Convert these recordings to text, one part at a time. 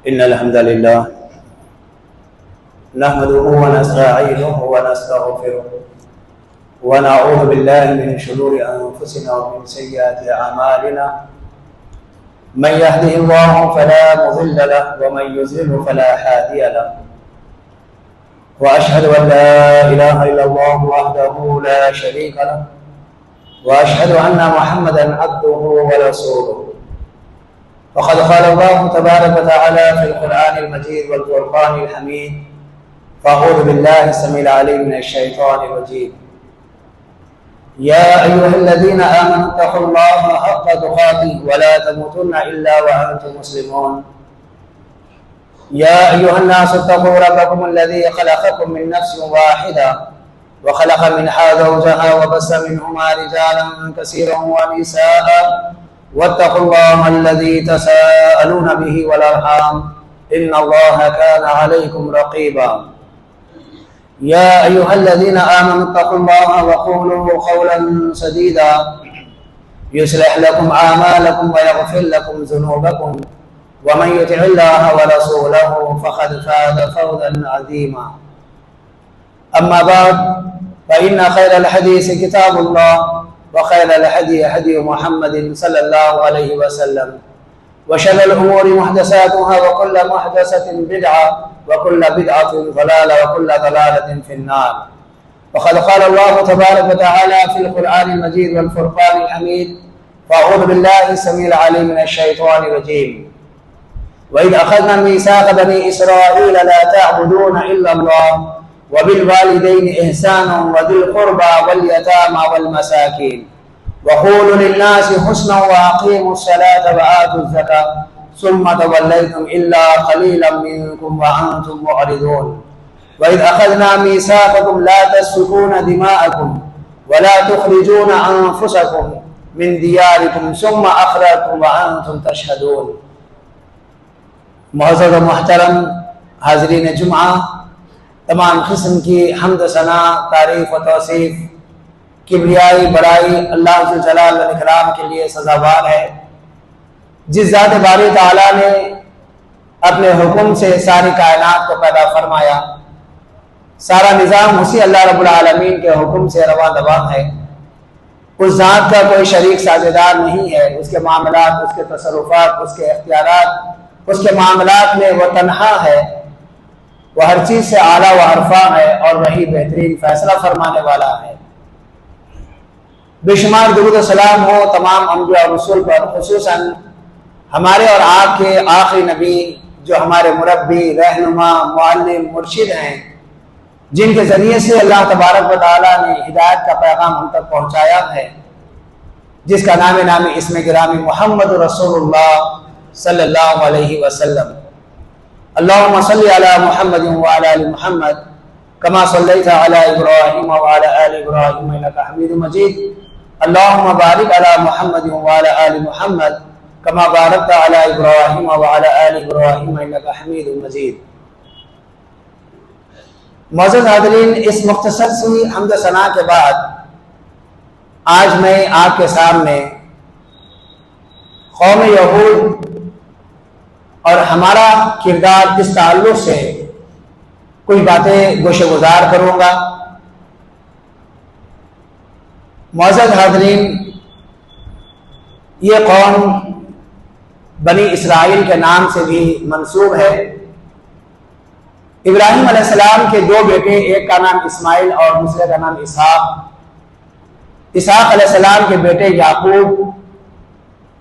إن الحمد لله نحمده ونستعينه ونستغفره ونعوذ بالله من شرور أنفسنا ومن سيئات أعمالنا. من يهده الله فلا مضل له ومن يضلل فلا هادي له. وأشهد أن لا إله إلا الله وحده لا شريك له وأشهد أن محمدا عبده ورسوله. وقد قال الله تبارك وتعالى في القرآن المجيد والفرقان الحميد: فأعوذ بالله السميع العليم من الشيطان الرجيم. يا أيها الذين آمنوا اتقوا الله حق تقاته ولا تموتن إلا وأنتم مسلمون. يا أيها الناس اتقوا ربكم الذي خلقكم من نفس واحدة وخلق منها زوجها وبث منهما رجالا كثيرا ونساء واتقوا الله الذي تساءلون به والأرحام إن الله كان عليكم رقيبا. يا أيها الذين آمنوا اتقوا الله وقولوا قولا سديدا يصلح لكم أعمالكم ويغفر لكم ذنوبكم ومن يطع الله ورسوله فقد فاز فوزا عظيما. أما بعد فإن خير الحديث كتاب الله وخير الهدي هدي محمد صلى الله عليه وسلم وشر الأمور محدثاتها وكل محدثة بدعة وكل بدعة ضلالة وكل ضلالة في النار. وقد قال الله تبارك وتعالى في القرآن المجيد والفرقان الحميد: فأعوذ بالله السميع العليم من الشيطان الرجيم. وإذ أخذنا ميثاق بني إسرائيل لا تعبدون إلا الله وبالوالدين إحسانا وذي القربى واليتامى والمساكين وقولوا للناس حسنا وأقيموا الصلاة وآتوا الزكاة ثم توليتم إلا قليلا منكم وأنتم معرضون. وإذ أخذنا ميثاقكم لا تسفكون دماءكم ولا تخرجون أنفسكم من دياركم ثم أخرجتم وأنتم تشهدون. معزز و محترم حاضرین جمعہ، تمام قسم کی حمد و ثنا، تعریف و توصیف، کبریائی، بڑائی اللہ ذو الجلال و الاکرام کے لیے سزاوار ہے، جس ذات باری تعالیٰ نے اپنے حکم سے ساری کائنات کو پیدا فرمایا۔ سارا نظام اسی اللہ رب العالمین کے حکم سے رواں دواں ہے۔ اس ذات کا کوئی شریک سازیدار نہیں ہے۔ اس کے معاملات، اس کے تصرفات، اس کے اختیارات، اس کے معاملات میں وہ تنہا ہے۔ وہ ہر چیز سے اعلیٰ و عرفا ہے اور وہی بہترین فیصلہ فرمانے والا ہے۔ بے شمار درود و سلام ہو تمام انبیاء اور رسول پر، خصوصاً ہمارے اور آپ کے آخری نبی جو ہمارے مربی، رہنما، معلم، مرشد ہیں، جن کے ذریعے سے اللہ تبارک و تعالیٰ نے ہدایت کا پیغام ہم تک پہنچایا ہے، جس کا نام اسم گرامی محمد رسول اللہ صلی اللہ علیہ وسلم۔ اللہم صلی علی محمد وعلی آل محمد کما صلیت علی ابراہیم وعلی آل ابراہیم انک حمید مجید۔ اللہم بارک علی محمد وعلی آل محمد کما بارکت علی ابراہیم وعلی آل ابراہیم انک حمید مجید۔ معزز حاضرین، اس مختصر سی حمد و ثنا کے بعد آج میں آپ کے سامنے قوم یہود اور ہمارا کردار اس تعلق سے کچھ باتیں گوشہ گزار کروں گا۔ معزز حاضرین، یہ قوم بنی اسرائیل کے نام سے بھی منسوب ہے۔ ابراہیم علیہ السلام کے دو بیٹے، ایک کا نام اسماعیل اور دوسرے کا نام اسحاق۔ اسحاق علیہ السلام کے بیٹے یعقوب،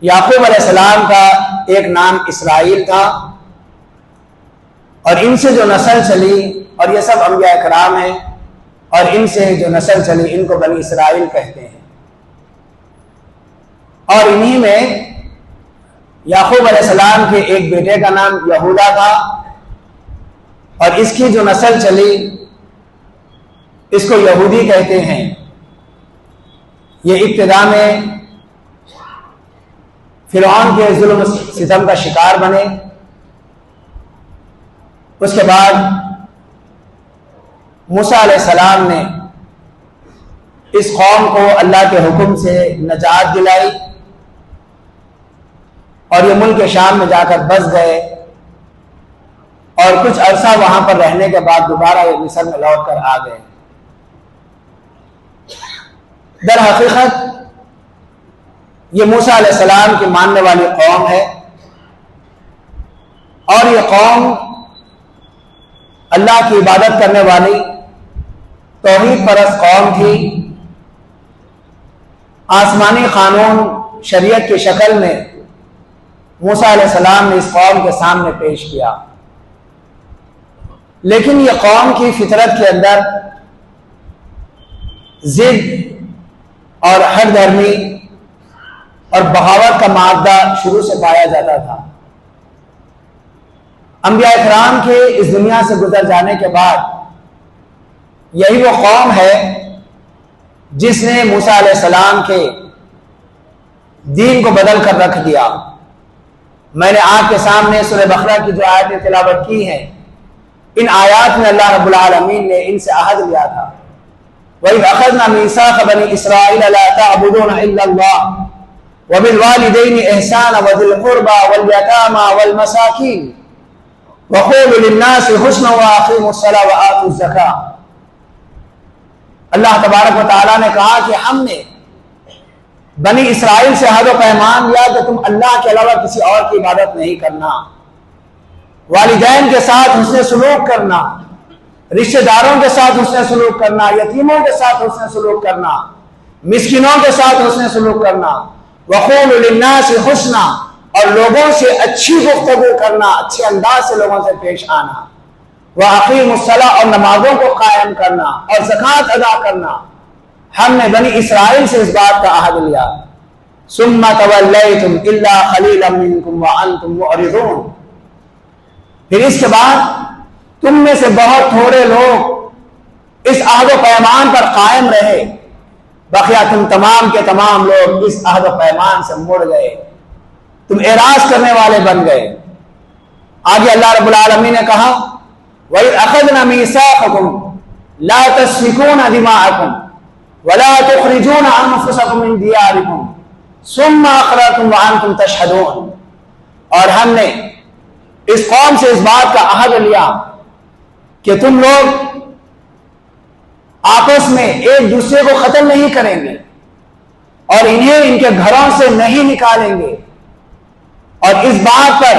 یعقوب علیہ السلام کا ایک نام اسرائیل تھا، اور ان سے جو نسل چلی، اور یہ سب انبیاء کرام ہیں، اور ان سے جو نسل چلی ان کو بنی اسرائیل کہتے ہیں۔ اور انہی میں یعقوب علیہ السلام کے ایک بیٹے کا نام یہودا تھا، اور اس کی جو نسل چلی اس کو یہودی کہتے ہیں۔ یہ ابتدا میں فرعون کے ظلم ستم کا شکار بنے، اس کے بعد موسیٰ علیہ السلام نے اس قوم کو اللہ کے حکم سے نجات دلائی، اور یہ ملک شام میں جا کر بس گئے، اور کچھ عرصہ وہاں پر رہنے کے بعد دوبارہ یہ مصر میں لوٹ کر آ گئے۔ در حقیقت یہ موسیٰ علیہ السلام کی ماننے والی قوم ہے، اور یہ قوم اللہ کی عبادت کرنے والی توحید پرست قوم تھی۔ آسمانی قانون شریعت کی شکل میں موسیٰ علیہ السلام نے اس قوم کے سامنے پیش کیا، لیکن یہ قوم کی فطرت کے اندر ضد اور ہر دھرمی اور بغاوت کا مادہ شروع سے پایا جاتا تھا۔ انبیاء کرام کے اس دنیا سے گزر جانے کے بعد یہی وہ قوم ہے جس نے موسیٰ علیہ السلام کے دین کو بدل کر رکھ دیا۔ میں نے آپ کے سامنے سورہ بقرہ کی جو آیتیں تلاوت کی ہیں، ان آیات میں اللہ رب العالمین نے ان سے عہد لیا تھا، وَإِذْ أَخَذْنَا مِيثَاقَ بَنِي إِسْرَائِيلَ لَا تَعْبُدُونَ إِلَّا اللَّهَ وَبِالْوَالِدَيْنِ إِحْسَانًا وَذِي الْقُرْبَى وَالْيَتَامَى وَالْمَسَاكِينِ وَقُولُوا لِلنَّاسِ حُسْنًا وَأَقِيمُوا الصَّلَاةَ وَآتُوا الزَّكَاةَ۔ اللہ تبارک و تعالیٰ نے کہا کہ ہم نے بنی اسرائیل سے عہد و پیمان لیا کہ تم اللہ کے علاوہ کسی اور کی عبادت نہیں کرنا، والدین کے ساتھ حسن سلوک کرنا، رشتہ داروں کے ساتھ حسن سلوک کرنا، یتیموں کے ساتھ حسن سلوک کرنا، مسکینوں کے ساتھ حسن سلوک کرنا، وَقُولُوا لِلنَّاسِ حُسْنًا، اور لوگوں سے اچھی گفتگو کرنا، اچھے انداز سے لوگوں سے پیش آنا، وَأَقِيمُوا الصَّلَاةَ، اور نمازوں کو قائم کرنا اور زکوٰۃ ادا کرنا۔ ہم نے بنی اسرائیل سے اس بات کا عہد لیا۔ ثُمَّ تَوَلَّيْتُمْ إِلَّا قَلِيلًا مِّنكُمْ وَأَنْتُمْ مُعْرِضُونَ، پھر اس کے بعد تم میں سے بہت تھوڑے لوگ اس عہد و پیمان پر قائم رہے، بقیہ تم تمام کے تمام لوگ اس عہد و پیمان سے مڑ گئے، تم اعراض کرنے والے بن گئے۔ آگے اللہ رب العالمین نے کہا وَإِذْ أَخَذْنَا مِيثَاقَكُمْ لَا تَسْفِكُونَ دِمَاءَكُمْ وَلَا تُخْرِجُونَ أَنفُسَكُمْ مِنْ دِيَارِكُمْ ثُمَّ أَقْرَرْتُمْ وَأَنْتُمْ تَشْهَدُونَ، اور ہم نے اس قوم سے اس بات کا عہد لیا کہ تم لوگ آپس میں ایک دوسرے کو قتل نہیں کریں گے اور انہیں ان کے گھروں سے نہیں نکالیں گے، اور اس بات پر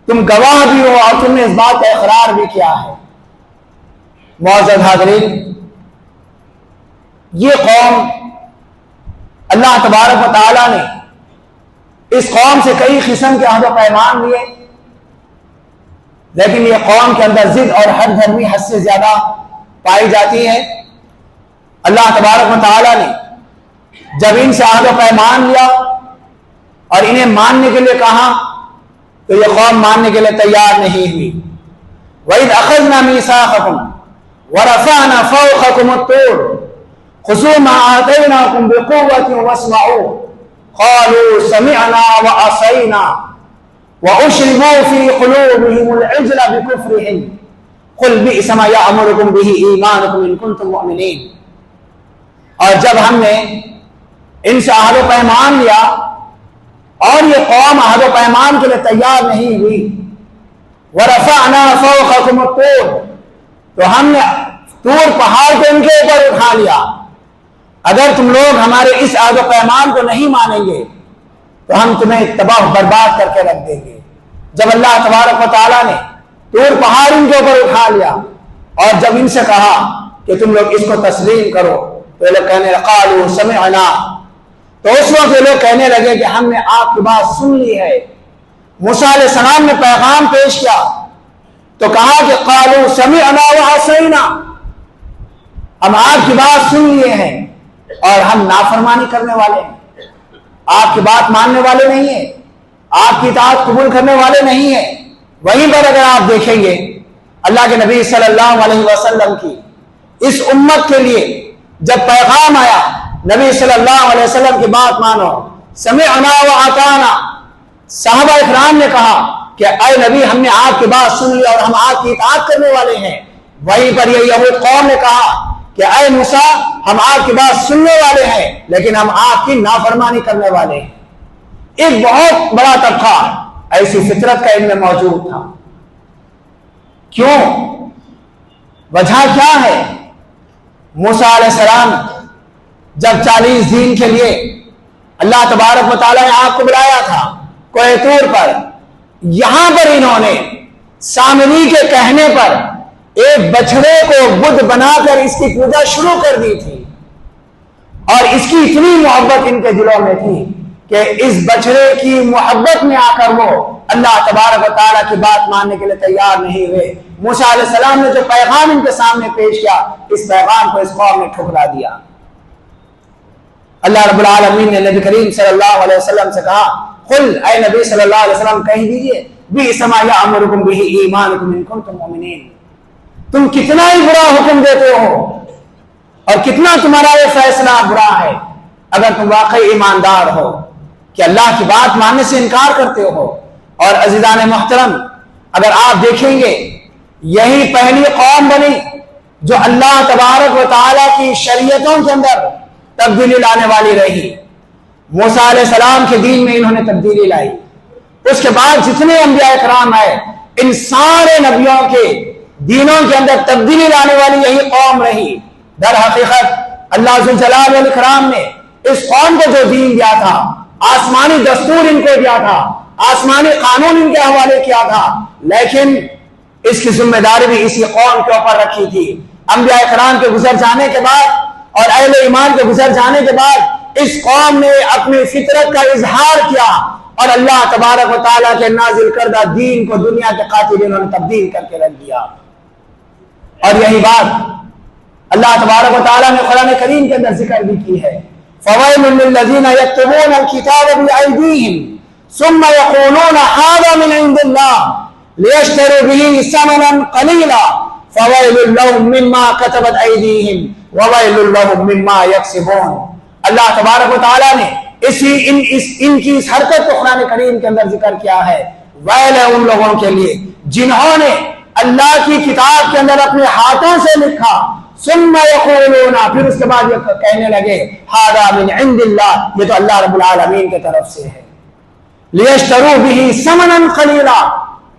تم گواہ بھی ہو اور تم نے اس بات کا اقرار بھی کیا ہے۔ معزز حاضرین، یہ قوم اللہ تبارک و تعالیٰ نے اس قوم سے کئی قسم کے عہد و پیمان لیے، لیکن یہ قوم کے اندر ضد اور ہر دھرمی حد سے زیادہ پائی جاتی ہے۔ اللہ تبارک و تعالیٰ نے جب ان سے عہد و پیمان لیا اور انہیں ماننے کے لیے کہا تو یہ قوم ماننے کے لیے تیار نہیں ہوئی۔ وَإِذْ أَخَذْنَا مِيثَاقَكُمْ وَرَفَعْنَا فَوْقَكُمُ الطُّورَ خُذُوا مَا آتَيْنَاكُمْ بِقُوَّةٍ وَاسْمَعُوا قَالُوا سَمِعْنَا وَعَصَيْنَا وَأُشْرِبُوا فِي قُلُوبِهِمُ الْعِجْلَ بِكُفْرِهِمْ قُلْ بِئْسَ مَا يَأْمُرُكُمْ بِهِ إِيمَانُكُمْ إِن كُنتُم مُؤْمِنِينَ۔ اور جب ہم نے ان سے عہد و پیمان لیا اور یہ قوم عہد و پیمان کے لیے تیار نہیں ہوئی، وَرَفَعْنَا فَوْقَكُمُ الطُّورَ، تو ہم نے طور پہاڑ کو ان کے اوپر اٹھا لیا، اگر تم لوگ ہمارے اس عہد و پیمان کو نہیں مانیں گے تو ہم تمہیں تباہ برباد کر کے رکھ دیں گے۔ جب اللہ تبارک و تعالیٰ نے طور پہاڑ ان کے اوپر اٹھا لیا اور جب ان سے کہا کہ تم لوگ اس کو تسلیم کرو تو لوگ کہنے قالوا سمعنا، تو اس وقت یہ لوگ کہنے لگے کہ ہم نے آپ کی بات سن لی ہے۔ موسیٰ علیہ السلام نے پیغام پیش کیا تو کہا کہ قالوا سمعنا وعصینا، ہم آپ کی بات سن لیے ہیں اور ہم نافرمانی کرنے والے ہیں، آپ کی بات ماننے والے نہیں ہیں، آپ کی اطاعت قبول کرنے والے نہیں ہیں۔ وہیں پر اگر آپ دیکھیں گے اللہ کے نبی صلی اللہ علیہ وسلم کی اس امت کے لیے جب پیغام آیا نبی صلی اللہ علیہ وسلم کی بات مانو، سمعنا وأطعنا، صحابہ اکرام نے کہا کہ اے نبی ہم نے آپ کی بات سن لی اور ہم آپ کی اطاعت کرنے والے ہیں۔ وہیں پر یہ یہود قوم نے کہا کہ اے موسیٰ ہم آپ کی بات سننے والے ہیں لیکن ہم آپ کی نافرمانی کرنے والے ہیں۔ ایک بہت بڑا طبقہ ایسی فطرت کا ان میں موجود تھا۔ کیوں؟ وجہ کیا ہے؟ موسیٰ علیہ السلام جب 40 دن کے لیے اللہ تبارک و تعالیٰ نے آپ کو بلایا تھا کوہ طور پر، یہاں پر انہوں نے سامری کے کہنے پر ایک بچڑے کو بت بنا کر اس کی پوجا شروع کر دی تھی، اور اس کی اتنی محبت ان کے دلوں میں تھی کہ اس بچڑے کی محبت میں آ کر وہ اللہ تبارک و تعالیٰ کی بات ماننے کے لیے تیار نہیں ہوئے۔ موسیٰ علیہ السلام نے جو پیغام ان کے سامنے پیش کیا، اس پیغام کو اس قوم نے ٹھکرا دیا۔ اللہ رب العالمین نے نبی کریم صلی اللہ علیہ وسلم سے کہا، قل، اے نبی صلی اللہ علیہ وسلم کہہ دیجئے، بئس ما یأمرکم بہ ایمانکم ان کنتم مؤمنین، تم کتنا ہی برا حکم دیتے ہو اور کتنا تمہارا یہ فیصلہ برا ہے اگر تم واقعی ایماندار ہو کہ اللہ کی بات ماننے سے انکار کرتے ہو۔ اور عزیزان محترم، اگر آپ دیکھیں گے یہی پہلی قوم بنی جو اللہ تبارک و تعالیٰ کی شریعتوں کے اندر تبدیلی لانے والی رہی۔ موسیٰ علیہ السلام کے دین میں انہوں نے تبدیلی لائی، اس کے بعد جتنے انبیاء کرام آئے ان سارے نبیوں کے دینوں کے اندر تبدیلی لانے والی یہی قوم رہی۔ در حقیقت اللہ ذوالجلال والاکرام نے اس قوم کو جو دین دیا تھا، آسمانی دستور ان کو دیا تھا، آسمانی قانون ان کے حوالے کیا تھا، لیکن اس کی ذمہ داری بھی اسی قوم کے اوپر رکھی تھی۔ انبیاء کرام کے گزر جانے کے بعد اور اہل ایمان کے گزر جانے کے بعد اس قوم نے اپنی فطرت کا اظہار کیا اور اللہ تبارک و تعالیٰ کے نازل کردہ دین کو دنیا کے قاتل انہوں نے تبدیل کر کے رکھ دیا۔ اور یہی بات اللہ تبارک و تعالیٰ نے قرآن کریم کے اندر ذکر بھی کی ہے، فَوَيْلٌ لِّلَّذِينَ يَكْتُبُونَ الْكِتَابَ بِأَيْدِيهِمْ ثُمَّ يَقُولُونَ هَٰذَا مِنْ عِندِ اللَّهِ لِيَشْتَرُوا بِهِ ثَمَنًا قَلِيلًا فَوَيْلٌ لَّهُم مِّمَّا كَتَبَتْ أَيْدِيهِمْ وَوَيْلٌ لَّهُم مِّمَّا يَكْسِبُونَ۔ اللہ تبارک و تعالیٰ نے ان کی اس حرکت کو قرآن کریم کے اندر ذکر کیا ہے، ویل ہے ان لوگوں کے لیے جنہوں نے اللہ کی کتاب کے اندر اپنے ہاتھوں سے لکھا، ثم یقولون، پھر اس کے بعد یہ کہنے لگے، ھذا من عند اللہ، یہ تو اللہ رب العالمین کی طرف سے ہے، لیشتروا بہ ثمنا قلیلا،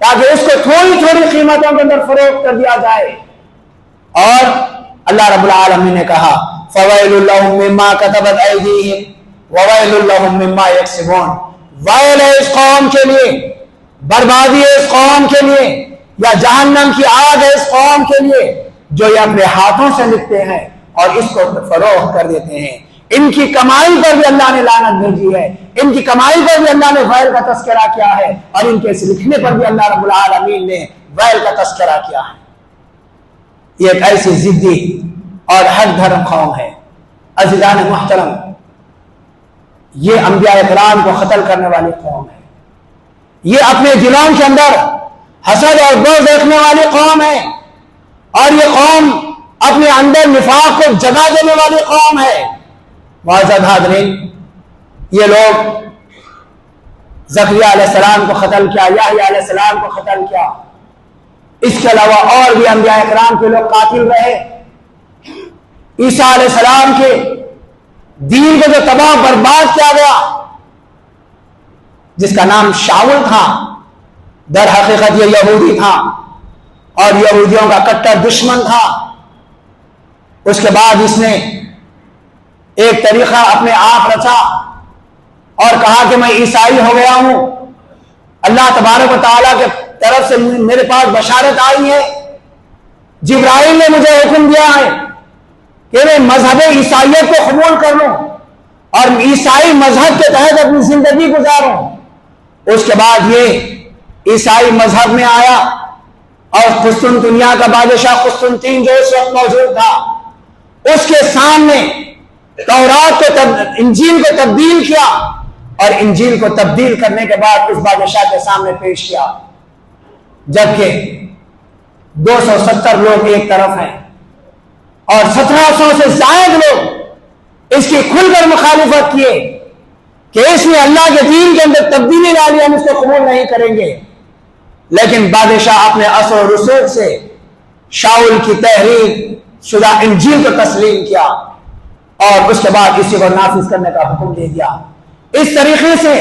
تاکہ اس کو تھوڑی تھوڑی قیمتوں کے اندر فروخت کر دیا جائے۔ اور اللہ رب العالمین نے کہا، فویل لہم مما کتبت ایدیہم وویل لہم مما یکسبون، ویل ہے اس قوم کے لیے، بربادی ہے اس قوم کے لیے، یا جہنم کی آگ ہے اس قوم کے لیے جو یہ اپنے ہاتھوں سے لکھتے ہیں اور اس کو فروخت کر دیتے ہیں۔ ان کی کمائی پر بھی اللہ نے لعنت بھیجی ہے، ان کی کمائی پر بھی اللہ نے ویل کا تذکرہ کیا ہے، اور ان کے اس لکھنے پر بھی اللہ رب العالمین نے ویل کا تذکرہ کیا ہے۔ یہ ایک ایسی ضدی اور حق دھرم قوم ہے۔ عزیزان محترم، یہ انبیاء کرام کو قتل کرنے والی قوم ہے، یہ اپنے دلوں کے اندر حسد اور بغض رکھنے والی قوم ہے، اور یہ قوم اپنے اندر نفاق کو جگہ دینے والی قوم ہے۔ معزز حاضرین، یہ لوگ زکریا علیہ السلام کو قتل کیا، یحییٰ علیہ السلام کو قتل کیا، اس کے علاوہ اور بھی انبیاء کرام کے لوگ قاتل رہے۔ عیسیٰ علیہ السلام کے دین کو جو تباہ برباد کیا گیا، جس کا نام شاول تھا، در حقیقت یہ یہودی تھا اور یہودیوں کا کٹر دشمن تھا۔ اس کے بعد اس نے ایک طریقہ اپنے آپ رچا اور کہا کہ میں عیسائی ہو گیا ہوں، اللہ تبارک و تعالیٰ کے طرف سے میرے پاس بشارت آئی ہے، جبرائیل نے مجھے حکم دیا ہے کہ میں مذہب عیسائیت کو قبول کر لوں اور عیسائی مذہب کے تحت اپنی زندگی گزاروں۔ اس کے بعد یہ عیسائی مذہب میں آیا اور قسطنطنیہ کا بادشاہ قسطنطین جو اس وقت موجود تھا، اس کے سامنے تورات کو انجیل کو تبدیل کیا، اور انجیل کو تبدیل کرنے کے بعد اس بادشاہ کے سامنے پیش کیا، جبکہ 270 لوگ ایک طرف ہیں اور 1700 سے زائد لوگ اس کی کھل کر مخالفت کیے کہ اس نے اللہ کے دین کے اندر تبدیلی ڈالی، ہم اس کو قبول نہیں کریں گے۔ لیکن بادشاہ اپنے اثر و رسوخ سے شاول کی تحریر شدہ انجیل کو تسلیم کیا اور اس کے بعد اسی کو نافذ کرنے کا حکم دے دیا۔ اس طریقے سے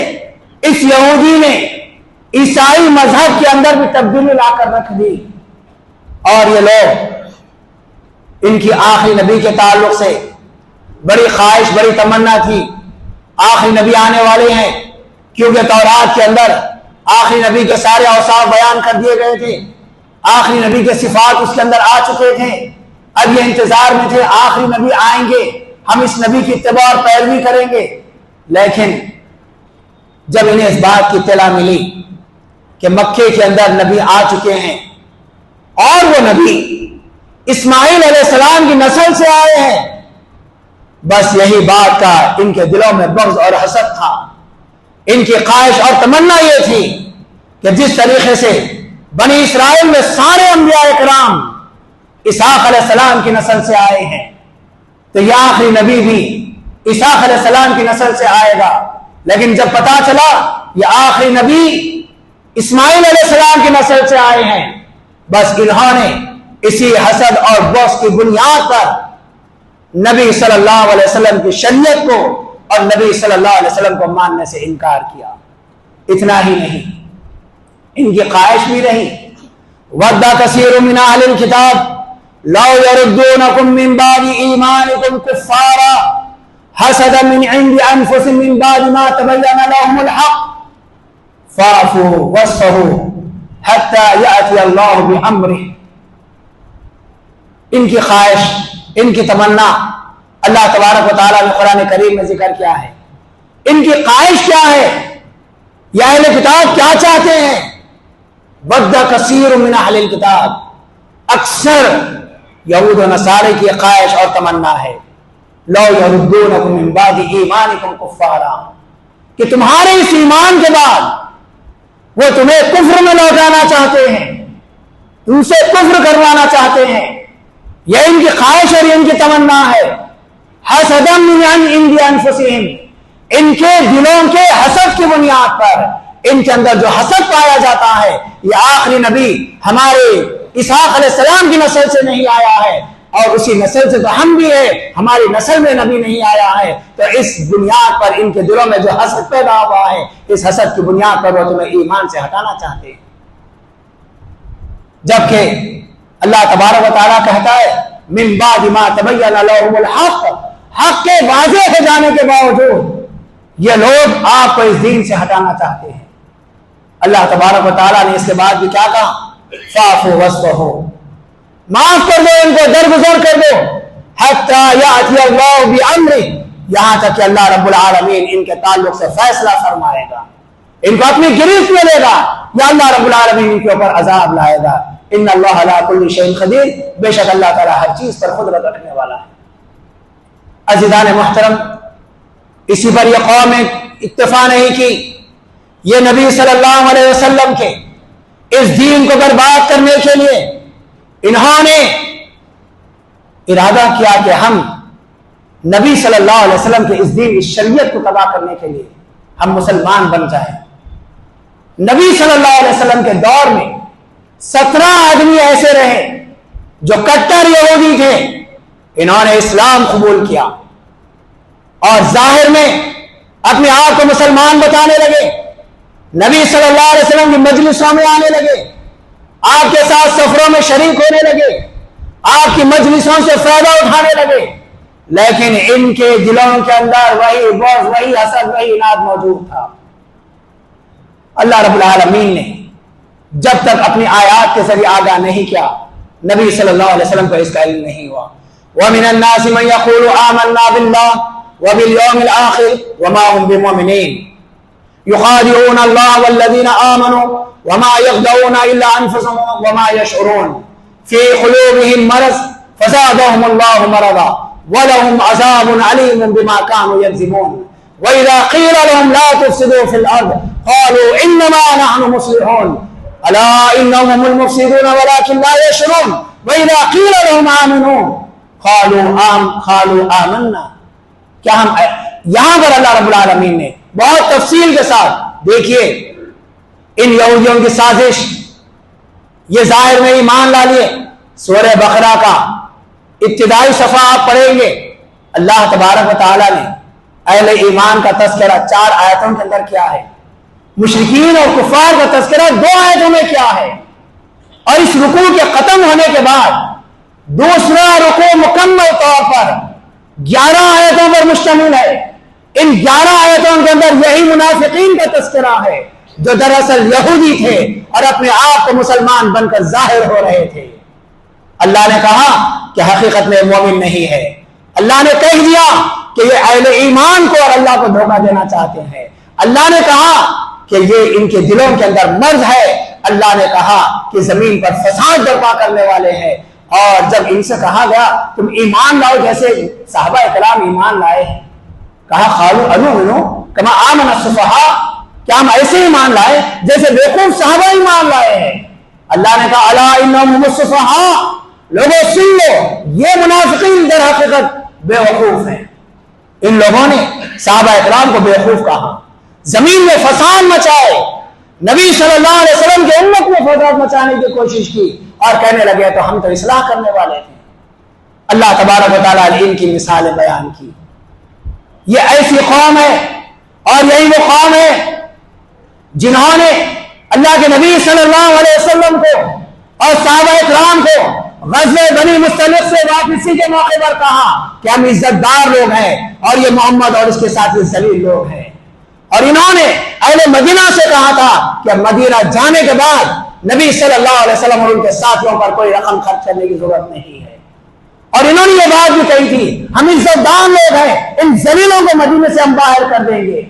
اس یہودی نے عیسائی مذہب کے اندر بھی تبدیلی لا کر رکھ دی، اور یہ لوگ ان کی آخری نبی کے تعلق سے بڑی خواہش بڑی تمنا تھی، آخری نبی آنے والے ہیں، کیونکہ تورات کے اندر آخری نبی کے سارے اوصاف بیان کر دیے گئے تھے، آخری نبی کے صفات اس کے اندر آ چکے تھے۔ اب یہ انتظار میں تھے آخری نبی آئیں گے، ہم اس نبی کی اتباع اور پیروی کریں گے۔ لیکن جب انہیں اس بات کی اطلاع ملی کہ مکے کے اندر نبی آ چکے ہیں اور وہ نبی اسماعیل علیہ السلام کی نسل سے آئے ہیں، بس یہی بات کا ان کے دلوں میں بغض اور حسد تھا۔ ان کی خواہش اور تمنا یہ تھی کہ جس طریقے سے بنی اسرائیل میں سارے انبیاء کرام اسحاق علیہ السلام کی نسل سے آئے ہیں، تو یہ آخری نبی بھی اسحاق علیہ السلام کی نسل سے آئے گا۔ لیکن جب پتا چلا یہ آخری نبی اسماعیل علیہ السلام کی نسل سے آئے ہیں، بس انہوں نے اسی حسد اور بغض کی بنیاد پر نبی صلی اللہ علیہ وسلم کی شریعت کو اور نبی صلی اللہ علیہ وسلم کو ماننے سے انکار کیا۔ اتنا ہی نہیں، ان کی خواہش بھی رہی، وَدَّ كَثِيرٌ مِّنْ أَهْلِ الْكِتَابِ لَوْ يَرُدُّونَكُم مِّن بَعْدِ إِيمَانِكُمْ كُفَّارًا حَسَدًا مِّنْ عِندِ أَنفُسِهِم مِّن بَعْدِ مَا تَبَيَّنَ لَهُمُ الْحَقُّ فَاعْفُوا وَاصْفَحُوا حَتَّىٰ يَأْتِيَ اللَّهُ بِأَمْرِهِ۔ ان کی خواہش، ان کی تمنا اللہ تبارک و تعالیٰ نے قرآن کریم میں ذکر کیا ہے۔ ان کی خواہش کیا ہے، یا اہل کتاب کیا چاہتے ہیں؟ وَدَّ كَثِيرٌ مِّنْ أَهْلِ الْكِتَابِ، اکثر یہود و نصارے کی خواہش اور تمنا ہے، لَوْ يَرُدُّونَكُم مِّن بَعْدِ إِيمَانِكُمْ كُفَّارًا، کہ تمہارے اس ایمان کے بعد وہ تمہیں کفر میں لوٹانا چاہتے ہیں، تم سے کفر کروانا چاہتے ہیں۔ یہ ان کی خواہش اور ان کی تمنا ہے۔ حسدا من عند انفسهم، ان کے دلوں کے حسد کی بنیاد پر، ان کے اندر جو حسد پایا جاتا ہے، یہ آخری نبی ہمارے اسحاق علیہ السلام کی نسل سے نہیں آیا ہے، اور اسی نسل سے تو ہم بھی ہیں، ہماری نسل میں نبی نہیں آیا ہے، تو اس بنیاد پر ان کے دلوں میں جو حسد پیدا ہوا ہے، اس حسد کی بنیاد پر وہ تمہیں ایمان سے ہٹانا چاہتے ہیں۔ جبکہ اللہ تبارک و تعالیٰ کہتا ہے من بعد ما تبین لهم الحق، حق کے واضح ہو جانے کے باوجود یہ لوگ آپ کو اس دین سے ہٹانا چاہتے ہیں۔ اللہ تبارک و تعالیٰ نے اس کے بعد بھی کیا کہا؟ فاعفوا واصفحوا، معاف کر دو، ان کو درگزر کر دو، حتی یأتی اللہ بامرہ، یہاں تک کہ اللہ رب العالمین ان کے تعلق سے فیصلہ فرمائے گا، ان کو اپنی گرفت میں لے گا، یا اللہ رب العالمین ان کے اوپر عذاب لائے گا۔ ان اللہ علی کل شیء قدیر، بے شک اللہ تعالیٰ ہر چیز پر قدرت رکھنے والا ہے۔ عزیزان محترم، اسی پر یہ قوم نے اکتفا نہیں کی، یہ نبی صلی اللہ علیہ وسلم کے اس دین کو برباد کرنے کے لیے انہوں نے ارادہ کیا کہ ہم نبی صلی اللہ علیہ وسلم کے اس دین، اس شریعت کو تباہ کرنے کے لیے ہم مسلمان بن جائیں۔ نبی صلی اللہ علیہ وسلم کے دور میں 17 آدمی ایسے رہے جو کٹر یہودی تھے، انہوں نے اسلام قبول کیا اور ظاہر میں اپنے آپ کو مسلمان بتانے لگے، نبی صلی اللہ علیہ وسلم کی مجلسوں میں آنے لگے، آپ کے ساتھ سفروں میں شریک ہونے لگے، آپ کی مجلسوں سے فائدہ اٹھانے لگے، لیکن ان کے دلوں کے اندر وہی بغض، وہی حسد، وہی اناد موجود تھا۔ اللہ رب العالمین نے جب تک اپنی آیات کے ذریعے آگاہ نہیں کیا، نبی صلی اللہ علیہ وسلم کو اس کا علم نہیں ہوا۔ وَمِنَ النَّاسِ مَن يَقُولُ آمَنَّا بِاللَّهِ وَبِالْيَوْمِ الْآخِرِ وَمَا هُمْ بِمُؤْمِنِينَ يُخَادِعُونَ اللَّهَ وَالَّذِينَ آمَنُوا وَمَا يَخْدَعُونَ إِلَّا أَنفُسَهُمْ وَمَا يَشْعُرُونَ فِي قُلُوبِهِم مَرَضٌ فَزَادَهُمُ اللَّهُ مَرَضًا وَلَهُمْ عَذَابٌ أَلِيمٌ بِمَا كَانُوا يَكْذِبُونَ وَإِذَا قِيلَ لَهُمْ لَا تُفْسِدُوا فِي الْأَرْضِ قَالُوا إِنَّمَا نَحْنُ مُصْلِحُونَ ألا إنهم هم المفسدون ولكن لا يشعرون وإذا قيل لهم آمنوا قالوا آمنا۔ کیا ہم یہاں پر اللہ رب العالمین نے بہت تفصیل کے ساتھ دیکھیے ان یہودیوں کی سازش، یہ ظاہر میں ایمان لا لیے۔ سورہ بقرہ کا ابتدائی صفحہ آپ پڑھیں گے، اللہ تبارک و تعالیٰ نے اہل ایمان کا تذکرہ 4 آیتوں کے اندر کیا ہے، مشرکین اور کفار کا تذکرہ 2 آیتوں میں کیا ہے۔ اور اس رکوع کے ختم ہونے کے بعد دوسرا رکوع مکمل طور پر 11 آیتوں پر مشتمل ہے. ان 11 آیتوں کے اندر یہی منافقین کا تذکرہ ہے جو دراصل یہودی تھے اور اپنے آپ کو مسلمان بن کر ظاہر ہو رہے تھے. اللہ نے کہا کہ حقیقت میں مومن نہیں ہے. اللہ نے کہہ دیا کہ یہ اہل ایمان کو اور اللہ کو دھوکہ دینا چاہتے ہیں. اللہ نے کہا کہ یہ ان کے دلوں کے اندر مرض ہے. اللہ نے کہا کہ زمین پر فساد برپا کرنے والے ہیں. اور جب ان سے کہا گیا تم ایمان لاؤ جیسے صحابہ کرام ایمان لائے, کہا قالوا انؤمن کما آمن السفہاء, کیا ہم ایسے ایمان لائے جیسے بیوقوف صحابہ ایمان لائے ہیں. اللہ نے کہا الا انہم السفہاء, لوگوں سن لو یہ منافقین در حقیقت بیوقوف ہیں. ان لوگوں نے صحابہ اکرام کو بیوقوف کہا, زمین میں فساد مچائے, نبی صلی اللہ علیہ وسلم کی امت میں فساد مچانے کی کوشش کی اور کہنے لگے تو ہم تو اصلاح کرنے والے تھے. اللہ تبارک و تعالیٰ نے ان کی مثالیں بیان کی. یہ ایسی قوم ہے اور یہی وہ قوم ہے جنہوں نے اللہ کے نبی صلی اللہ علیہ وسلم کو اور صحابہ اکرام کو غزوہ بنی مستلق سے واپسی کے موقع پر کہا کہ ہم عزت دار لوگ ہیں اور یہ محمد اور اس کے ساتھ ذلیل لوگ ہیں. اور انہوں نے اہل مدینہ سے کہا تھا کہ مدینہ جانے کے بعد نبی صلی اللہ علیہ وسلم اور ان کے ساتھیوں پر کوئی رقم خرچ کرنے کی ضرورت نہیں ہے. اور انہوں نے یہ بات بھی کہی تھی ہم عزت دار لوگ ہیں, ان ذلیلوں کو مدینے سے ہم باہر کر دیں گے.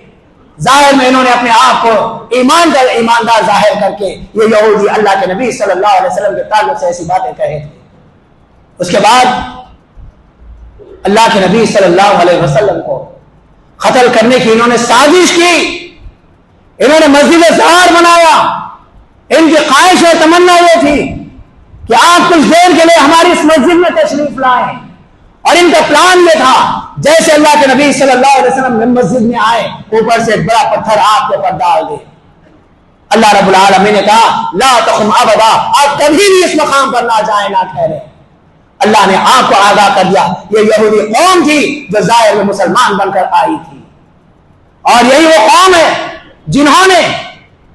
ظاہر میں انہوں نے اپنے آپ کو ایماندار ظاہر کر کے یہ یہودی اللہ کے نبی صلی اللہ علیہ وسلم کے تعلق سے ایسی باتیں کہے تھے. اس کے بعد اللہ کے نبی صلی اللہ علیہ وسلم کو قتل کرنے کی انہوں نے سازش کی. انہوں نے مسجد زہار بنایا. ان کی خواہش اور تمنا یہ تھی کہ آپ کچھ دیر کے لیے ہماری اس مسجد میں تشریف لائیں. اور ان کا پلان یہ تھا جیسے اللہ کے نبی صلی اللہ علیہ وسلم مسجد میں آئے اوپر سے ایک بڑا پتھر آپ کے اوپر ڈال دے. اللہ رب العالمین نے کہا لا تقم ابدا, آپ کبھی بھی اس مقام پر نہ جائیں نہ ٹھہریں. اللہ نے آپ کو آگاہ کر دیا یہ یہودی قوم تھی جو ظاہر میں مسلمان بن کر آئی تھی. اور یہی وہ قوم ہے جنہوں نے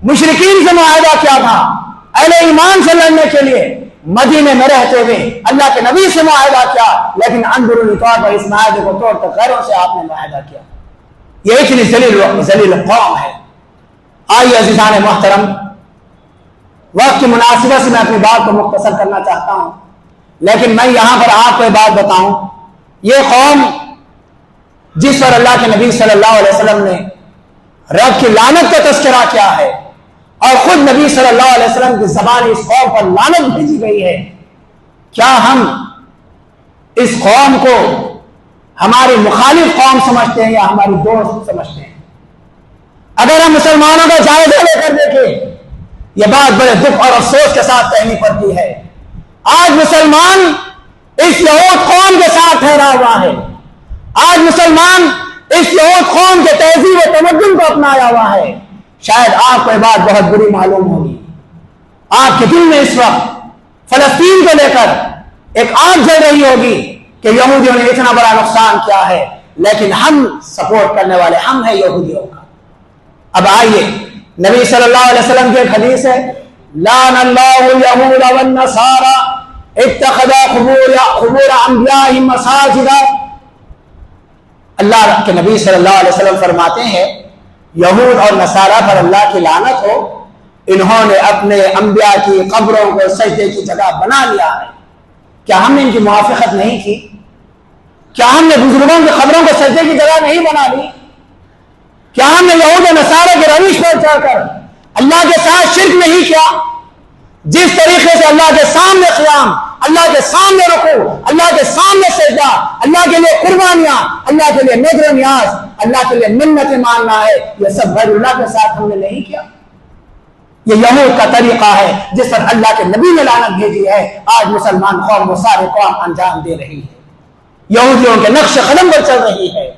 مشرکین سے معاہدہ کیا تھا اہل ایمان سے لڑنے کے لیے, مدینے میں رہتے ہوئے اللہ کے نبی سے معاہدہ کیا, لیکن اندرونی طور پر اس معاہدے کو توڑ کر غیروں سے آپ نے معاہدہ کیا. یہ اتنی ذلیل قوم ہے. آئیے عزیزان محترم, وقت کی مناسبت سے میں اپنی بات کو مختصر کرنا چاہتا ہوں, لیکن میں یہاں پر آپ کو بات بتاؤں. یہ قوم جس پر اللہ کے نبی صلی اللہ علیہ وسلم نے رب کی لعنت کا تذکرہ کیا ہے اور خود نبی صلی اللہ علیہ وسلم کی زبان اس قوم پر لعنت بھیجی گئی ہے, کیا ہم اس قوم کو ہماری مخالف قوم سمجھتے ہیں یا ہماری دوست سمجھتے ہیں؟ اگر ہم مسلمانوں کا جائزہ لے کر دیکھیں, یہ بات بڑے دکھ اور افسوس کے ساتھ کہنی پڑتی ہے. آج مسلمان اس یہود قوم کے ساتھ ٹھہرا ہوا ہے. آج مسلمان اس یہود قوم کے تہذیب و تمدن کو اپنایا ہوا ہے. شاید آپ کو یہ بات بہت بری معلوم ہوگی. آپ کے دل میں اس وقت فلسطین کو لے کر ایک آگ جل رہی ہوگی کہ یہودیوں نے اتنا بڑا نقصان کیا ہے, لیکن ہم سپورٹ کرنے والے ہم ہیں یہودیوں کا. اب آئیے, نبی صلی اللہ علیہ وسلم کی ایک حدیث ہے لعن اللہ الیہود والنصارى اتخذوا قبور انبیائهم مساجدا. اللہ کے نبی صلی اللہ علیہ وسلم فرماتے ہیں یہود اور نصارہ پر اللہ کی لعنت ہو, انہوں نے اپنے انبیاء کی قبروں کو سجدے کی جگہ بنا لیا ہے. کیا ہم نے ان کی موافقت نہیں کی؟ کیا ہم نے بزرگوں کی قبروں کو سجدے کی جگہ نہیں بنا لی؟ کیا ہم نے یہود و نصارہ کے روش پر چڑھ کر اللہ کے ساتھ شرک نہیں کیا؟ جس طریقے سے اللہ کے سامنے قیام, اللہ کے سامنے رکوع, اللہ کے سامنے سجدہ, اللہ کے لیے قربانیاں, اللہ کے لیے نذر و نیاز, اللہ کے لیے منتیں ماننا ہے, یہ سب غیر اللہ کے ساتھ ہم نے نہیں کیا. یہ یہود کا طریقہ ہے جس پر اللہ کے نبی نے لعنت بھیجی ہے. آج مسلمان قوم وہ سارے قوم انجام دے رہی ہے, یہودیوں کے نقش قدم پر چل رہی ہے.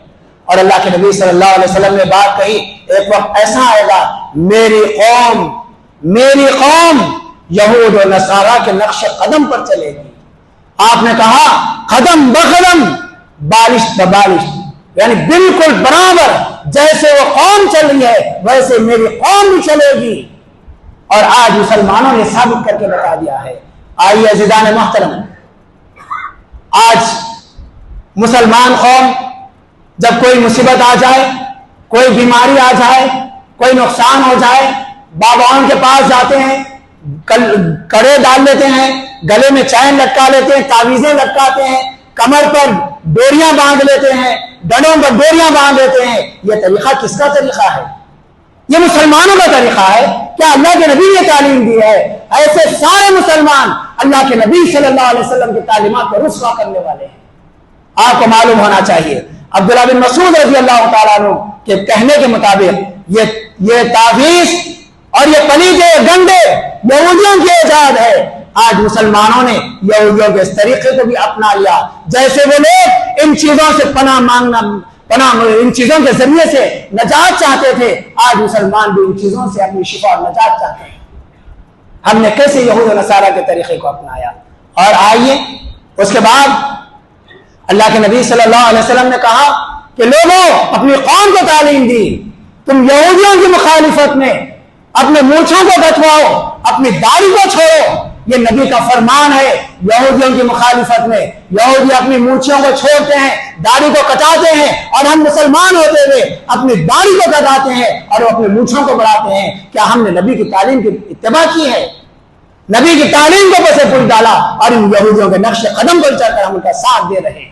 اور اللہ کے نبی صلی اللہ علیہ وسلم نے بات کہی ایک وقت ایسا آئے گا میری قوم یہود و نصارہ کے نقش قدم پر چلے گی. آپ نے کہا قدم بقدم بالش ببالش, یعنی بالکل برابر جیسے وہ قوم چل رہی ہے ویسے میری قوم بھی چلے گی. اور آج مسلمانوں نے ثابت کر کے بتا دیا ہے۔ آئیے عزیزان محترم، آج مسلمان قوم جب کوئی مصیبت آ جائے، کوئی بیماری آ جائے، کوئی نقصان ہو جائے، باباؤں کے پاس جاتے ہیں، کڑے ڈال لیتے ہیں، گلے میں چین لٹکا لیتے ہیں، تعویذیں لٹکاتے ہیں، کمر پر ڈوریاں باندھ لیتے ہیں، ڈنڈوں پر ڈوریاں باندھ لیتے ہیں۔ یہ طریقہ کس کا طریقہ ہے؟ یہ مسلمانوں کا طریقہ ہے؟ کیا اللہ کے نبی نے تعلیم دی ہے؟ ایسے سارے مسلمان اللہ کے نبی صلی اللہ علیہ وسلم کی تعلیمات کو رسوا کرنے والے ہیں۔ آپ کو معلوم ہونا چاہیے، عبداللہ بن مسعود رضی اللہ تعالیٰ عنہ کے کہنے کے مطابق یہ تعویذ اور یہ پلیدے گنڈے یہودیوں کی ایجاد ہے۔ آج مسلمانوں نے یہودیوں کے اس طریقے کو بھی اپنا لیا، جیسے وہ لوگ ان چیزوں سے پناہ مانگنا، ان چیزوں کے ذریعے سے نجات چاہتے تھے، آج مسلمان بھی ان چیزوں سے اپنی شفا اور نجات چاہتے ہیں۔ ہم نے کیسے یہود و نصارہ کے طریقے کو اپنایا؟ اور آئیے اس کے بعد اللہ کے نبی صلی اللہ علیہ وسلم نے کہا کہ لوگوں، اپنی قوم کو تعلیم دی، تم یہودیوں کی مخالفت میں اپنے مونچھوں کو کٹواؤ، اپنی داڑھی کو چھوڑو۔ یہ نبی کا فرمان ہے یہودیوں کی مخالفت میں۔ یہودی اپنی مونچھوں کو چھوڑتے ہیں، داڑھی کو کٹاتے ہیں، اور ہم مسلمان ہوتے ہوئے اپنی داڑھی کو کٹاتے ہیں اور وہ اپنے مونچھوں کو بڑھاتے ہیں۔ کیا ہم نے نبی کی تعلیم کی اتباع کی ہے؟ نبی کی تعلیم کو پس پھول ڈالا اور ان یہودیوں کے نقش قدم پر چل کر ہم ان کا ساتھ دے رہے ہیں۔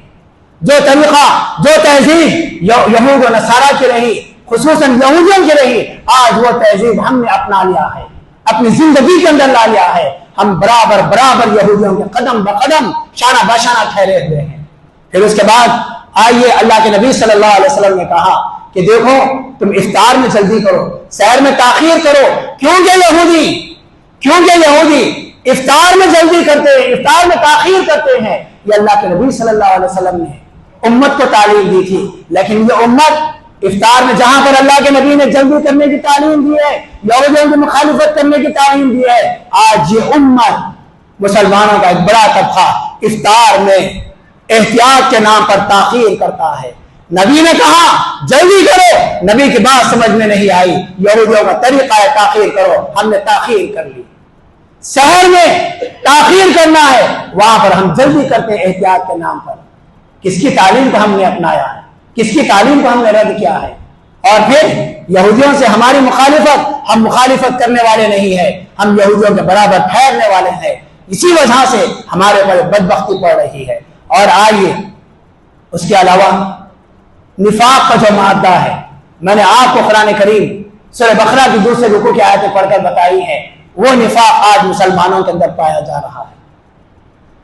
جو طریقہ، جو تہذیب یہود و نصارہ کی رہی، خصوصاً یہودیوں کی رہی، آج وہ تہذیب ہم نے اپنا لیا ہے، اپنی زندگی کے اندر لا لیا ہے۔ ہم برابر برابر یہودیوں کے قدم بقدم شانہ بشانہ ٹھہرے ہوئے ہیں۔ پھر اس کے بعد آئیے اللہ کے نبی صلی اللہ علیہ وسلم نے کہا کہ دیکھو، تم افطار میں جلدی کرو، سحر میں تاخیر کرو، کیونکہ یہودی افطار میں جلدی کرتے ہیں، افطار میں تاخیر کرتے ہیں۔ یہ اللہ کے نبی صلی اللہ علیہ وسلم نے امت کو تعلیم دی تھی، لیکن یہ امت افطار میں جہاں پر اللہ کے نبی نے جلدی کرنے کی تعلیم دی ہے، یہودیوں کی مخالفت کرنے کی تعلیم دی ہے، آج یہ امت مسلمانوں کا ایک بڑا طبقہ افطار میں احتیاط کے نام پر تاخیر کرتا ہے۔ نبی نے کہا جلدی کرو، نبی کی بات سمجھ میں نہیں آئی، یہودیوں کا طریقہ ہے تاخیر کرو، ہم نے تاخیر کر لی۔ سحر میں تاخیر کرنا ہے، وہاں پر ہم جلدی کرتے ہیں احتیاط کے نام پر۔ کس کی تعلیم کو ہم نے اپنایا ہے؟ کس کی تعلیم کو ہم نے رد کیا ہے؟ اور پھر یہودیوں سے ہماری مخالفت، ہم مخالفت کرنے والے نہیں ہیں، ہم یہودیوں کے برابر ٹھہرنے والے ہیں۔ اسی وجہ سے ہمارے پر بدبختی پڑ رہی ہے۔ اور آئیے اس کے علاوہ نفاق کا جو مادہ ہے، میں نے آپ کو قرآن کریم سورہ بقرہ کی دوسرے رکوع کی آیتیں پڑھ کر بتائی ہے، وہ نفاق آج مسلمانوں کے اندر پایا جا رہا ہے۔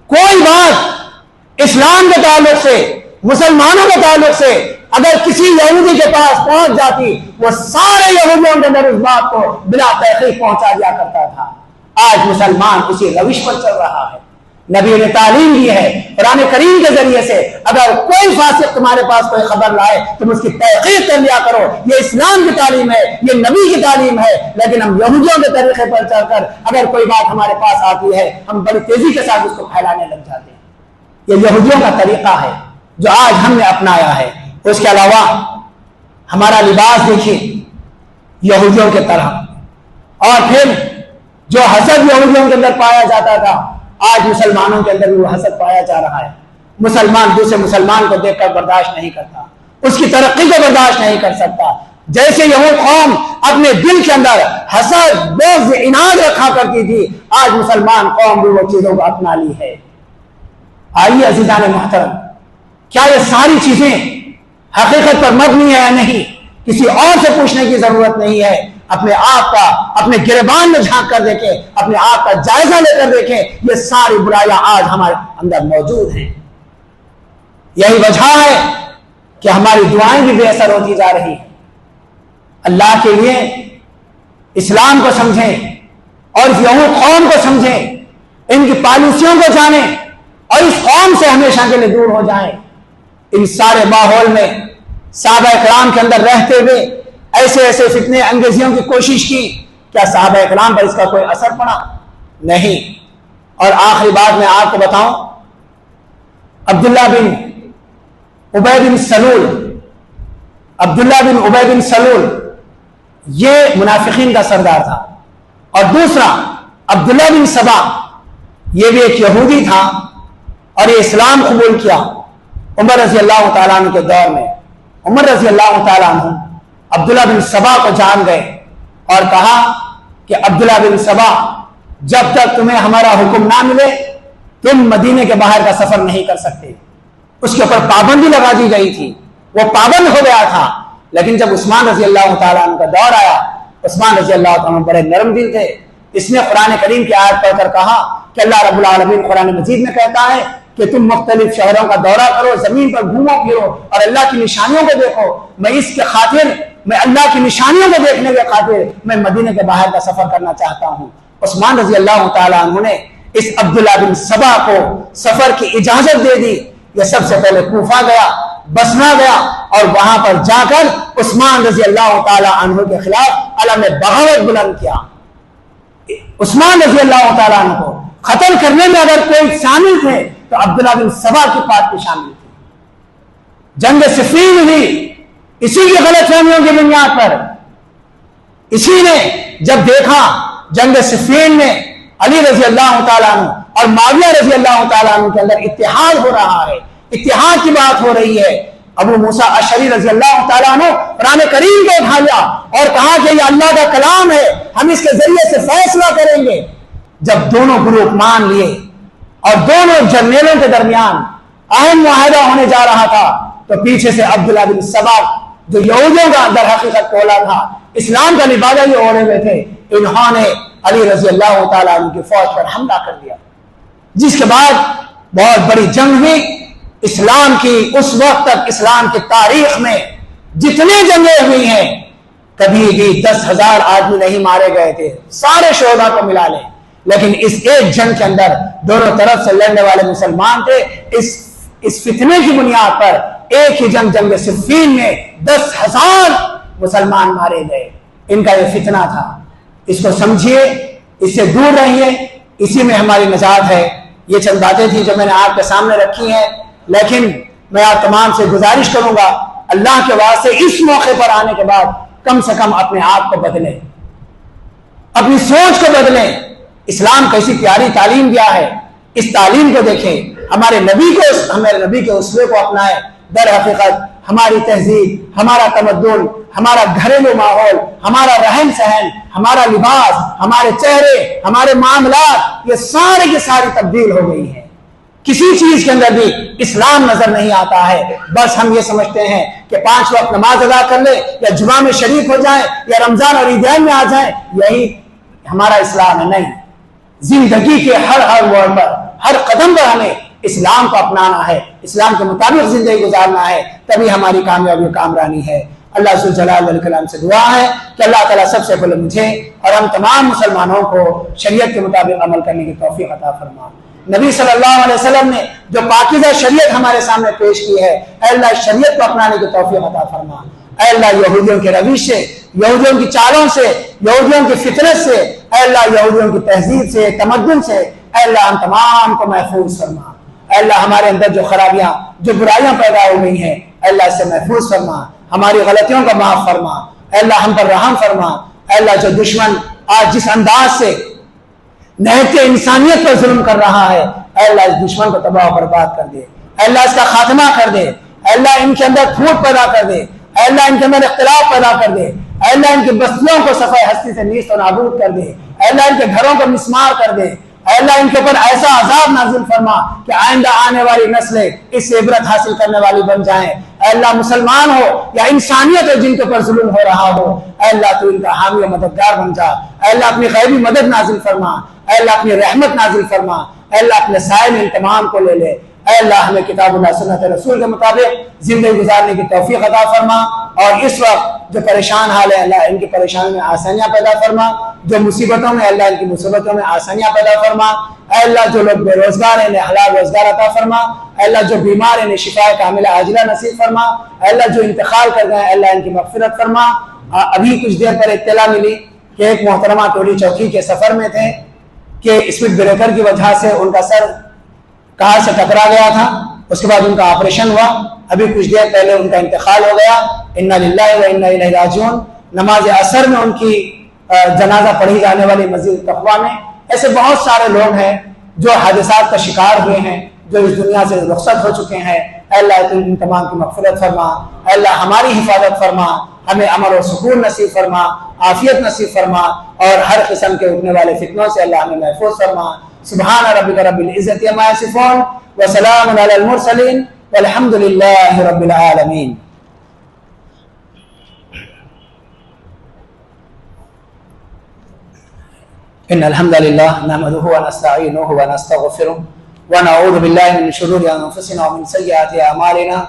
کوئی بات اسلام کے تعلق سے، مسلمانوں کے تعلق سے اگر کسی یہودی کے پاس پہنچ جاتی، وہ سارے یہودیوں کے اندر اس بات کو بلا تحقیق پہنچا دیا کرتا تھا۔ آج مسلمان اسی روش پر چل رہا ہے۔ نبی نے تعلیم دی ہے قرآن کریم کے ذریعے سے، اگر کوئی فاسق تمہارے پاس کوئی خبر لائے تم اس کی تحقیق کر لیا کرو۔ یہ اسلام کی تعلیم ہے، یہ نبی کی تعلیم ہے، لیکن ہم یہودیوں کے طریقے پر چل کر اگر کوئی بات ہمارے پاس آتی ہے، ہم بڑی تیزی کے ساتھ اس کو پھیلانے لگ جاتے ہیں۔ یہ یہودیوں کا طریقہ ہے جو آج ہم نے اپنایا ہے۔ اس کے علاوہ ہمارا لباس دیکھیے یہودیوں کے طرح، اور پھر جو حسد یہودیوں کے اندر پایا جاتا تھا، آج مسلمانوں کے اندر بھی وہ حسد پایا جا رہا ہے۔ مسلمان دوسرے مسلمان کو دیکھ کر برداشت نہیں کرتا، اس کی ترقی کو برداشت نہیں کر سکتا۔ جیسے یہود قوم اپنے دل کے اندر حسد، بغض، عناد رکھا کرتی تھی، آج مسلمان قوم بھی وہ چیزوں کو اپنا لی ہے۔ آئیے عزیزان محترم، کیا یہ ساری چیزیں حقیقت پر مبنی ہے یا نہیں؟ کسی اور سے پوچھنے کی ضرورت نہیں ہے۔ اپنے آپ کا اپنے گریبان میں جھانک کر دیکھیں، اپنے آپ کا جائزہ لے کر دیکھیں، یہ ساری برائیاں آج ہمارے اندر موجود ہیں۔ یہی وجہ ہے کہ ہماری دعائیں بھی بے اثر ہوتی جا رہی ہیں۔ اللہ کے لیے اسلام کو سمجھیں اور اس یہود قوم کو سمجھیں، ان کی پالیسیوں کو جانیں اور اس قوم سے ہمیشہ کے لیے دور ہو جائیں۔ ان سارے ماحول میں صحابہ کرام کے اندر رہتے ہوئے ایسے فتنے انگیزیوں کی کوشش کی، کیا صحابہ کرام پر اس کا کوئی اثر پڑا؟ نہیں۔ اور آخری بات میں آپ کو بتاؤں، عبداللہ بن ابی بن سلول یہ منافقین کا سردار تھا، اور دوسرا عبداللہ بن سبا، یہ بھی ایک یہودی تھا اور یہ اسلام قبول کیا عمر رضی اللہ تعالیٰ عنہ کے دور میں۔ عمر رضی اللہ تعالیٰ عنہ عبداللہ بن سبا کو جان گئے اور کہا کہ عبداللہ بن سبا، جب تک تمہیں ہمارا حکم نہ ملے تم مدینے کے باہر کا سفر نہیں کر سکتے۔ اس کے اوپر پابندی لگا دی گئی تھی، وہ پابند ہو گیا تھا۔ لیکن جب عثمان رضی اللہ تعالیٰ عنہ کا دور آیا، عثمان رضی اللہ تعالیٰ عنہ بڑے نرم دل تھے، اس نے قرآن کریم کی آیت پڑھ کر کہا کہ اللہ رب العالمین قرآن مجید میں کہتا ہے کہ تم مختلف شہروں کا دورہ کرو، زمین پر گھومو پھرو اور اللہ کی نشانیوں کو دیکھو۔ میں اس کے خاطر، میں اللہ کی نشانیوں کو دیکھنے کے خاطر میں مدینے کے باہر کا سفر کرنا چاہتا ہوں۔ عثمان رضی اللہ تعالیٰ عنہ نے اس عبداللہ بن سبا کو سفر کی اجازت دے دی۔ یہ سب سے پہلے کوفہ گیا، بصرہ گیا اور وہاں پر جا کر عثمان رضی اللہ تعالیٰ عنہ کے خلاف علم بغاوت بلند کیا۔ عثمان رضی اللہ تعالیٰ عنہ کو قتل کرنے میں اگر کوئی شامل تھے تو عبداللہ بن سبا کی پارٹی شامل تھی۔ جنگ صفین ہوئی اسی کی غلط فہمیوں کی بنیاد پر۔ اسی نے جب دیکھا جنگ صفین میں علی رضی اللہ تعالیٰ عنہ اور معاویہ رضی اللہ تعالیٰ عنہ کے اندر اتحاد ہو رہا ہے، اتحاد کی بات ہو رہی ہے، ابو موسیٰ اشعری رضی اللہ تعالیٰ عنہ قرآن کریم کو اٹھا لیا اور کہا کہ یہ اللہ کا کلام ہے، ہم اس کے ذریعے سے فیصلہ کریں گے۔ جب دونوں گروپ مان لیے اور دونوں جرنیلوں کے درمیان اہم معاہدہ ہونے جا رہا تھا تو پیچھے سے عبداللہ بن سبا، جو یہودیوں کا در حقیقت ٹولہ تھا، اسلام کا لبادہ یہ اوڑھے ہوئے تھے، انہوں نے علی رضی اللہ تعالیٰ عنہ کی فوج پر حملہ کر دیا، جس کے بعد بہت بڑی جنگ ہوئی۔ اسلام کی اس وقت تک اسلام کی تاریخ میں جتنی جنگیں ہوئی ہیں کبھی بھی 10,000 آدمی نہیں مارے گئے تھے، سارے شہداء کو ملا لیں، لیکن اس ایک جنگ کے اندر دونوں طرف سے لڑنے والے مسلمان تھے۔ اس فتنے کی بنیاد پر ایک ہی جنگ صفین میں 10,000 مسلمان مارے گئے۔ ان کا یہ فتنہ تھا، اس کو سمجھیے، اس سے دور رہیے، اسی میں ہماری نجات ہے۔ یہ چند باتیں تھی جو میں نے آپ کے سامنے رکھی ہیں، لیکن میں آپ تمام سے گزارش کروں گا اللہ کے واسطے اس موقع پر آنے کے بعد کم سے کم اپنے آپ کو بدلیں، اپنی سوچ کو بدلیں۔ اسلام کیسی پیاری تعلیم دیا ہے، اس تعلیم کو دیکھیں، ہمارے نبی کے اسوے کو اپنائیں۔ در حقیقت ہماری تہذیب، ہمارا تمدن، ہمارا گھریلو ماحول، ہمارا رہن سہن، ہمارا لباس، ہمارے چہرے، ہمارے معاملات، یہ سارے کی ساری تبدیل ہو گئی ہیں۔ کسی چیز کے اندر بھی اسلام نظر نہیں آتا ہے۔ بس ہم یہ سمجھتے ہیں کہ 5 وقت نماز ادا کر لیں یا جمعہ میں شریک ہو جائیں یا رمضان اور عیدین میں آ جائیں، یہی ہمارا اسلام ہے۔ نہیں، زندگی کے ہر موڑ پر، ہر قدم پر ہمیں اسلام کو اپنانا ہے، اسلام کے مطابق زندگی گزارنا ہے، تبھی ہماری کامیابی و کامرانی ہے۔ اللہ ذوالجلال والاکرام سے دعا ہے کہ اللہ تعالیٰ سب سے پہلے مجھے اور ہم تمام مسلمانوں کو شریعت کے مطابق عمل کرنے کی توفیق عطا فرما۔ نبی صلی اللہ علیہ وسلم نے جو پاکیزہ شریعت ہمارے سامنے پیش کی ہے، اے اللہ شریعت کو اپنانے کی توفیق عطا فرما۔ اے اللہ یہودیوں کے روش سے، یہودیوں کی چالوں سے، یہودیوں کی فطرت سے، اے اللہ یہودیوں کی تہذیب سے، تمدن سے، اے اللہ ہم تمام کو محفوظ فرما۔ اے اللہ ہمارے اندر جو خرابیاں، جو برائیاں پیدا ہو گئی ہیں، اے اللہ اس سے محفوظ فرما، ہماری غلطیوں کا معاف فرما۔ اے اللہ ہم پر رحم فرما۔ اے اللہ جو دشمن آج جس انداز سے نہتے انسانیت پر ظلم کر رہا ہے، اے اللہ اس دشمن کو تباہ و برباد کر دے، اے اللہ اس کا خاتمہ کر دے، اے اللہ ان کے اندر پھوٹ پیدا کر دے، اے اللہ ان کے اندر اختلاف پیدا کر دے، اے اللہ ان کی بستیوں کو صفحہ ہستی سے نیست و نابود کر دے، اے اللہ ان کے گھروں کو مسمار کر دے، اے اللہ ان کے اوپر ایسا عذاب نازل فرما کہ آئندہ آنے والی نسلیں اس سے عبرت حاصل کرنے والی بن جائیں۔ اے اللہ مسلمان ہو یا انسانیت ہو جن کے اوپر ظلم ہو رہا ہو، اے اللہ تو ان کا حامی و مددگار بن جا۔ اے اللہ اپنی غیبی مدد نازل فرما، اے اللہ اپنی رحمت نازل فرما، اے اللہ اپنے سائے میں تمام کو لے لے۔ اے اللہ ہمیں کتاب اللہ سنت رسول کے مطابق زندگی گزارنے کی توفیق عطا فرما، اور اس وقت جو پریشان حال ہے اللہ ان کی پریشانی میں آسانیاں پیدا فرما، جو مصیبتوں میں اللہ ان کی مصیبتوں میں آسانیاں پیدا فرما۔ اے اللہ جو لوگ بے روزگار ہیں انہیں حلال روزگار عطا فرما، اے اللہ جو بیمار ہیں انہیں شفا کاملہ عاجلہ نصیب فرما، اے اللہ جو انتقال کر گئے ہیں اللہ ان کی مغفرت فرما۔ ابھی کچھ دیر پر اطلاع ملی کہ ایک محترمہ ٹولی چوکی کے سفر میں تھے کہ اسپیڈ بریکر کی وجہ سے ان کا سر کار سے ٹکرا گیا تھا، اس کے بعد ان کا آپریشن ہوا، ابھی کچھ دیر پہلے ان کا انتقال ہو گیا۔ انا للہ و انا الیہ راجعون۔ نماز عصر میں ان کی جنازہ پڑھی جانے والی مسجد تقویٰ میں ایسے بہت سارے لوگ ہیں جو حادثات کا شکار ہوئے ہیں، جو اس دنیا سے رخصت ہو چکے ہیں۔ اے اللہ تو ان تمام کی مغفرت فرما، اے اللہ ہماری حفاظت فرما، ہمیں امن و سکون نصیب فرما، عافیت نصیب فرما، اور ہر قسم کے اٹھنے والے فتنوں سے اللہ ہمیں محفوظ فرما۔ سبحان ربک رب العزت عما یصفون وسلام علی المرسلین والحمد للہ رب العالمین۔ ان الحمد للہ نحمده ونستعینه ونستغفره ونعوذ باللہ من شرور انفسنا ومن سیئات اعمالنا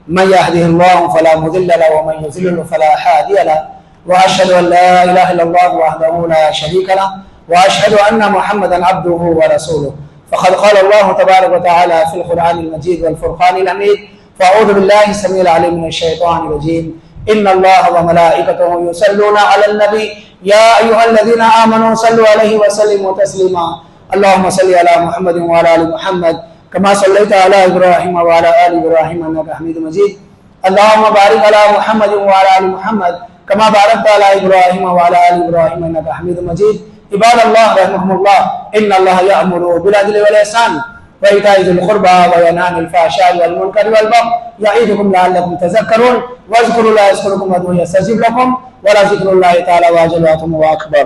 من يهده الله فلا مضل له ومن يضلل فلا هادي له واشهد ان لا اله الا الله وحده لا شريك له واشهد ان محمدا عبده ورسوله فقد قال الله تبارك وتعالى في القرآن المجيد والفرقان الحميد فاعوذ بالله السميع العليم من الشيطان الرجيم ان الله وملائكته يصلون على النبي يا ايها الذين امنوا صلوا عليه وسلموا تسليما اللهم صل على محمد وعلى ال محمد كما صليت على ابراهيم وعلى ال ابراهيم انك حميد مجيد اللهم بارك على محمد وعلى ال محمد كما باركت على ابراهيم وعلى ال ابراهيم انك حميد مجيد عباد الله رحمكم الله ان الله يأمر بالعدل والإحسان وإيتاء ذي القربى وينهى عن الفحشاء والمنكر والبغي يعظكم لعلكم تذكرون واذكروا الله يذكركم وادعوه يستجب لكم ولذكر الله تعالى واجل وأكبر